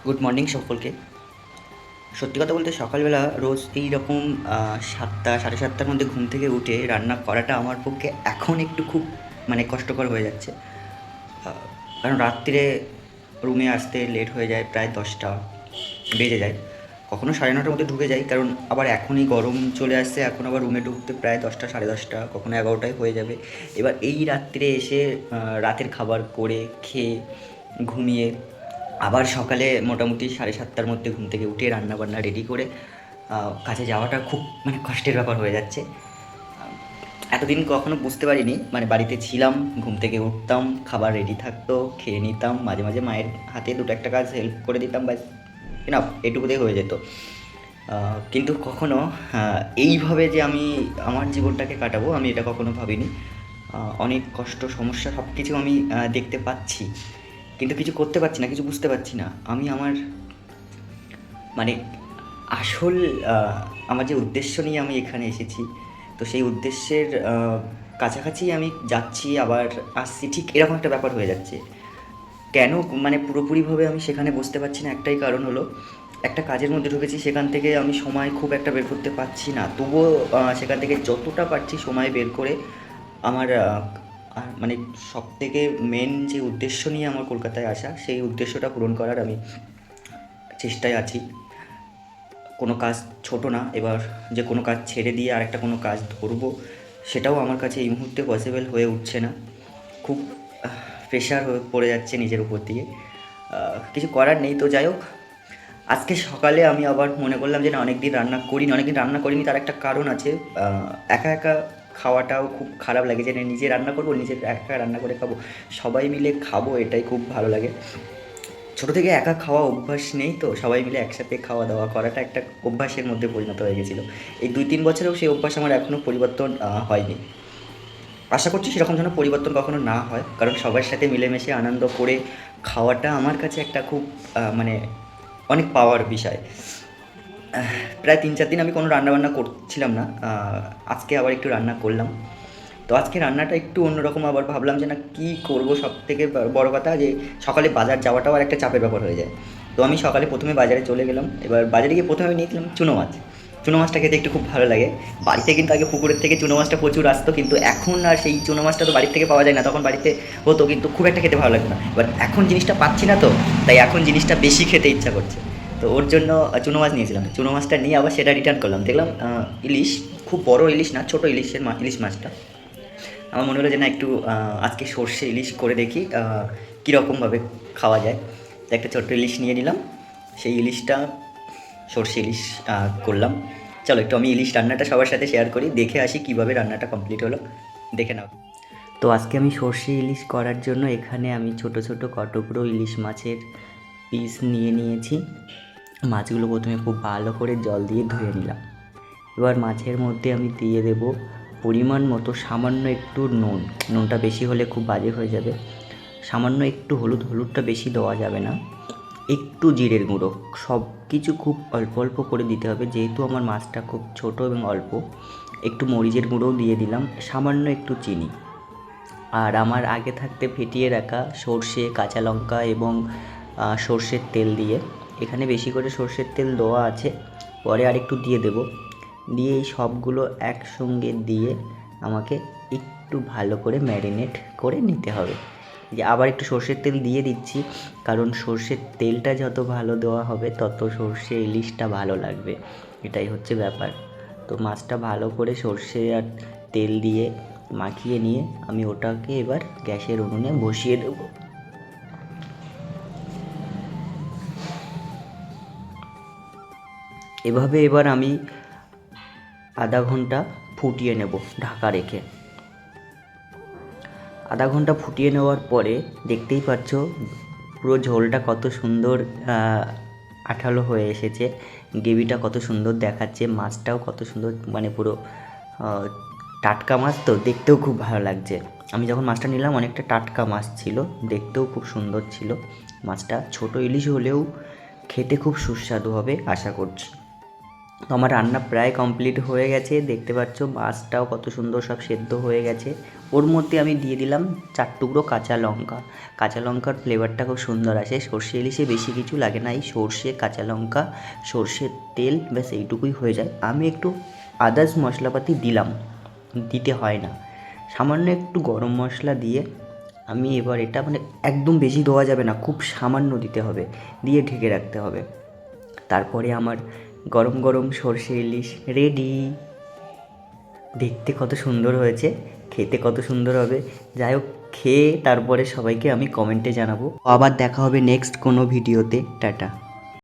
Good morning সকলকে। সত্যি কথা বলতে সকালবেলা রোজ এই রকম ৭টা ৭:৩০টার মধ্যে ঘুম থেকে উঠে রান্না করাটা আমার পক্ষে এখন একটু খুব কষ্টকর হয়ে যাচ্ছে। কারণ রাত্রিরে রুমে আসতে লেট হয়ে যায়, প্রায় 10টা বেজে যায়। কখনো 9:30টার মধ্যে ঢুকে যাই, কারণ আবার এখনই গরম চলে আসছে, এখন আবার রুমে ঢুকতে প্রায় 10টা 10:30, কখনো 11টায় হয়ে যাবে। এবার এই রাত্রিরে এসে রাতের খাবার করে খেয়ে ঘুমিয়ে আবার সকালে মোটামুটি 7:30টার মধ্যে ঘুম থেকে উঠে রান্নাবান্না রেডি করে কাজে যাওয়াটা খুব কষ্টের ব্যাপার হয়ে যাচ্ছে। এতদিন কখনো বুঝতে পারিনি, বাড়িতে ছিলাম, ঘুম থেকে উঠতাম, খাবার রেডি থাকতো, খেয়ে নিতাম, মাঝে মাঝে মায়ের হাতে দুটো একটা কাজ হেল্প করে দিতাম, ব্যাস এনাফ, এটুকুতেই হয়ে যেত। কিন্তু কখনো এইভাবে যে আমি আমার জীবনটাকে কাটাবো, আমি এটা কখনো ভাবিনি। অনেক কষ্ট, সমস্যা সব কিছু আমি দেখতে পাচ্ছি, কিন্তু কিছু করতে পারছি না, কিছু বুঝতে পারছি না। আমি আমার মানে আসল আমার যে উদ্দেশ্য নিয়ে আমি এখানে এসেছি, তো সেই উদ্দেশ্যের কাছাকাছি আমি যাচ্ছি, আবার আসছি, ঠিক এরকম একটা ব্যাপার হয়ে যাচ্ছে। কেন পুরোপুরিভাবে আমি সেখানে বসতে পারছি না, একটাই কারণ হলো, একটা কাজের মধ্যে ঢুকেছি, সেখান থেকে আমি সময় খুব একটা বের করতে পারছি না। তবুও সেখান থেকে যতটা পারছি সময় বের করে আমার সবথেকে মেন যে উদ্দেশ্য নিয়ে আমার কলকাতায় আসা, সেই উদ্দেশ্যটা পূরণ করার আমি চেষ্টায় আছি। কোনো কাজ ছোটো না, এবার যে কোনো কাজ ছেড়ে দিয়ে আরেকটা কোনো কাজ ধরবো, সেটাও আমার কাছে এই মুহূর্তে পসিবল হয়ে উঠছে না। খুব প্রেশার হয়ে পড়ে যাচ্ছে নিজের উপর দিয়ে। কিছু করার নেই, তো যাই হোক। আজকে সকালে আমি আবার মনে করলাম যে না, অনেক দিন রান্না করিনি, তার একটা কারণ আছে। একা একা খাওয়াটাও খুব খারাপ লাগে, যে না, নিজে রান্না করবো, নিজে একা রান্না করে খাবো, সবাই মিলে খাবো, এটাই খুব ভালো লাগে। ছোটো থেকে একা খাওয়া অভ্যাস নেই, তো সবাই মিলে একসাথে খাওয়া দাওয়া করাটা একটা অভ্যাসের মধ্যে পরিণত হয়ে গেছিলো। এই 2-3 বছরেও সেই অভ্যাস আমার এখনও পরিবর্তন হয়নি। আশা করছি সেরকম যেন পরিবর্তন কখনো না হয়, কারণ সবার সাথে মিলেমিশে আনন্দ করে খাওয়াটা আমার কাছে একটা খুব অনেক পাওয়ার বিষয়। প্রায় 3-4 দিন আমি কোনো রান্নাবান্না করছিলাম না, আজকে আবার একটু রান্না করলাম। তো আজকে রান্নাটা একটু অন্যরকম, আবার ভাবলাম যে না, কী করবো। সব থেকে বড় কথা যে সকালে বাজার যাওয়াটাও আর একটা চাপের ব্যাপার হয়ে যায়। তো আমি সকালে প্রথমে বাজারে চলে গেলাম। এবার বাজারে গিয়ে প্রথমে আমি নিয়েছিলাম চুনো মাছ। চুনো মাছটা খেতে একটু খুব ভালো লাগে। বাড়িতে কিন্তু আগে পুকুরের থেকে চুনো মাছটা প্রচুর আসতো, কিন্তু এখন আর সেই চুনো মাছটা তো বাড়ির থেকে পাওয়া যায় না। তখন বাড়িতে হতো, কিন্তু খুব একটা খেতে ভালো লাগতো না। এবার এখন জিনিসটা পাচ্ছি না, তো তাই এখন জিনিসটা বেশি খেতে ইচ্ছা করছে। তো ওর জন্য চুনো মাছ নিয়েছিলাম। চুনো মাছটা নিয়ে আবার সেটা রিটার্ন করলাম, দেখলাম ইলিশ, খুব বড় ইলিশ না, ছোটো ইলিশ মাছটা। আমার মনে হলো যে না, একটু আজকে সর্ষে ইলিশ করে দেখি কীরকমভাবে খাওয়া যায়। তো একটা ছোট্ট ইলিশ নিয়ে নিলাম, সেই ইলিশটা সর্ষে ইলিশ করলাম। চলো একটু আমি ইলিশ রান্নাটা সবার সাথে শেয়ার করি, দেখে আসি কীভাবে রান্নাটা কমপ্লিট হলো, দেখে নাও। তো আজকে আমি সর্ষে ইলিশ করার জন্য এখানে আমি ছোট ছোট কতগুলো ইলিশ মাছের পিস নিয়ে নিয়েছি। মাছগুলো প্রথমে খুব ভালো করে জল দিয়ে ধুয়ে নিলাম। এবার মাছের মধ্যে আমি দিয়ে দেব পরিমাণ মতো সামান্য একটু নুন। নুনটা বেশি হলে খুব বাজে হয়ে যাবে। সামান্য একটু হলুদটা বেশি দেওয়া যাবে না। একটু জিরের গুঁড়ো, সব কিছু খুব অল্প অল্প করে দিতে হবে, যেহেতু আমার মাছটা খুব ছোট এবং অল্প। একটু মরিচের গুঁড়োও দিয়ে দিলাম, সামান্য একটু চিনি। আর আমার আগে থাকতে ফেটিয়ে রাখা সর্ষে, কাঁচা লঙ্কা এবং সর্ষের তেল দিয়ে, এখানে বেশি করে সর্ষের তেল দেওয়া আছে, পরে আরেকটু দিয়ে দেব। দিয়ে এই সবগুলো একসঙ্গে দিয়ে আমাকে একটু ভালো করে ম্যারিনেট করে নিতে হবে। যে আবার একটু সর্ষের তেল দিয়ে দিচ্ছি, কারণ সর্ষের তেলটা যত ভালো দেওয়া হবে তত সর্ষে ইলিশটা ভালো লাগবে, এটাই হচ্ছে ব্যাপার। তো মাছটা ভালো করে সর্ষে আর তেল দিয়ে মাখিয়ে নিয়ে আমি ওটাকে এবার গ্যাসের উনুনে বসিয়ে দেব। এভাবে এবার আমি আধা ঘন্টা ফুটিয়ে নেব ঢাকা রেখে। আধা ঘন্টা ফুটিয়ে নেওয়ার পরে দেখতেই পাচ্ছ পুরো ঝোলটা কত সুন্দর আঠালো হয়ে এসেছে, গ্রেভিটা কত সুন্দর দেখাচ্ছে, মাছটাও কত সুন্দর, পুরো টাটকা মাছ, তো দেখতেও খুব ভালো লাগছে। আমি যখন মাছটা নিলাম অনেকটা টাটকা মাছ ছিল, দেখতেও খুব সুন্দর ছিল মাছটা। ছোটো ইলিশ হলেও খেতে খুব সুস্বাদু হবে আশা করছি। তো আমার রান্না প্রায় কমপ্লিট হয়ে গেছে, দেখতে পাচ্ছ মাছটাও কত সুন্দর সব সেদ্ধ হয়ে গেছে। ওর মধ্যে আমি দিয়ে দিলাম 4 টুকরো কাঁচা লঙ্কা। কাঁচা লঙ্কার ফ্লেভারটা খুব সুন্দর আসে। সর্ষে ইলিশে বেশি কিছু লাগে না, এই সর্ষে, কাঁচা লঙ্কা, সর্ষের তেল, ব্যাস এইটুকুই হয়ে যায়। আমি একটু আদার্স মশলাপাতি দিলাম, দিতে হয় না, সামান্য একটু গরম মশলা দিয়ে আমি এবার এটা মানে একদম বেশি দেওয়া যাবে না, খুব সামান্য দিতে হবে, দিয়ে ঢেকে রাখতে হবে। তারপরে আমার গরম গরম সর্ষে ইলিশ রেডি। দেখতে কত সুন্দর হয়েছে, খেতে কত সুন্দর হবে। যাই হোক, খেয়ে তারপরে সবাইকে আমি কমেন্টে জানাবো। আবার দেখা হবে নেক্সট কোনো ভিডিওতে। টাটা।